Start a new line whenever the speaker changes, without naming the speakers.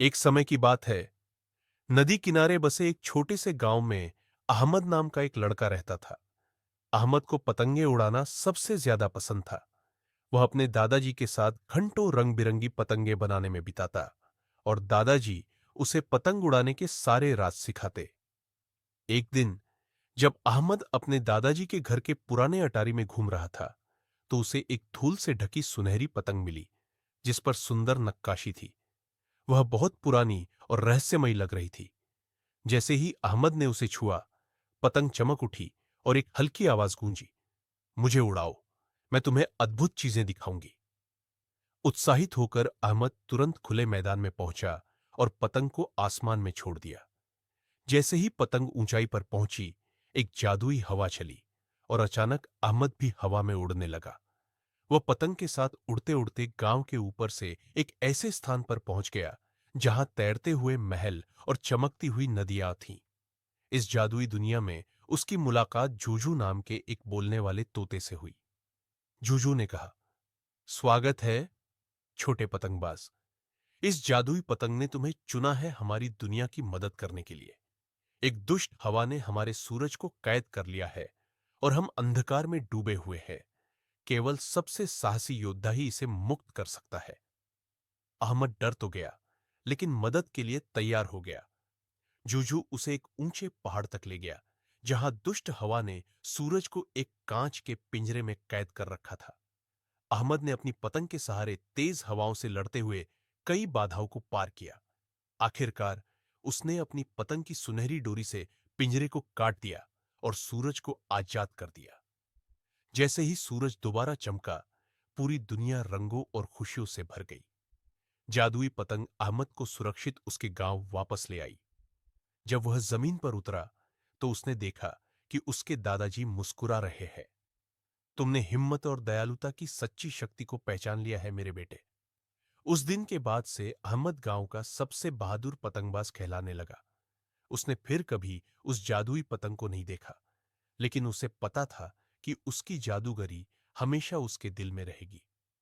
एक समय की बात है। नदी किनारे बसे एक छोटे से गांव में अहमद नाम का एक लड़का रहता था। अहमद को पतंगे उड़ाना सबसे ज्यादा पसंद था। वह अपने दादाजी के साथ घंटों रंग बिरंगी पतंगे बनाने में बिताता और दादाजी उसे पतंग उड़ाने के सारे राज सिखाते। एक दिन जब अहमद अपने दादाजी के घर के पुराने अटारी में घूम रहा था, तो उसे एक धूल से ढकी सुनहरी पतंग मिली, जिस पर सुंदर नक्काशी थी। वह बहुत पुरानी और रहस्यमयी लग रही थी। जैसे ही अहमद ने उसे छुआ, पतंग चमक उठी और एक हल्की आवाज गूंजी, मुझे उड़ाओ, मैं तुम्हें अद्भुत चीजें दिखाऊंगी। उत्साहित होकर अहमद तुरंत खुले मैदान में पहुंचा और पतंग को आसमान में छोड़ दिया। जैसे ही पतंग ऊंचाई पर पहुंची, एक जादुई हवा चली और अचानक अहमद भी हवा में उड़ने लगा। वह पतंग के साथ उड़ते उड़ते गांव के ऊपर से एक ऐसे स्थान पर पहुंच गया जहां तैरते हुए महल और चमकती हुई नदियां थीं। इस जादुई दुनिया में उसकी मुलाकात जूजू नाम के एक बोलने वाले तोते से हुई। जूजू ने कहा, स्वागत है छोटे पतंगबाज। इस जादुई पतंग ने तुम्हें चुना है हमारी दुनिया की मदद करने के लिए। एक दुष्ट हवा ने हमारे सूरज को कैद कर लिया है और हम अंधकार में डूबे हुए हैं। केवल सबसे साहसी योद्धा ही इसे मुक्त कर सकता है। अहमद डर तो गया, लेकिन मदद के लिए तैयार हो गया। जूजू उसे एक ऊंचे पहाड़ तक ले गया, जहां दुष्ट हवा ने सूरज को एक कांच के पिंजरे में कैद कर रखा था। अहमद ने अपनी पतंग के सहारे तेज हवाओं से लड़ते हुए कई बाधाओं को पार किया। आखिरकार उसने अपनी पतंग की सुनहरी डोरी से पिंजरे को काट दिया और सूरज को आजाद कर दिया। जैसे ही सूरज दोबारा चमका, पूरी दुनिया रंगों और खुशियों से भर गई। जादुई पतंग अहमद को सुरक्षित उसके गांव वापस ले आई। जब वह जमीन पर उतरा, तो उसने देखा कि उसके दादाजी मुस्कुरा रहे हैं। तुमने हिम्मत और दयालुता की सच्ची शक्ति को पहचान लिया है मेरे बेटे। उस दिन के बाद से अहमद गांव का सबसे बहादुर पतंगबाज कहलाने लगा। उसने फिर कभी उस जादुई पतंग को नहीं देखा, लेकिन उसे पता था कि उसकी जादूगरी हमेशा उसके दिल में रहेगी।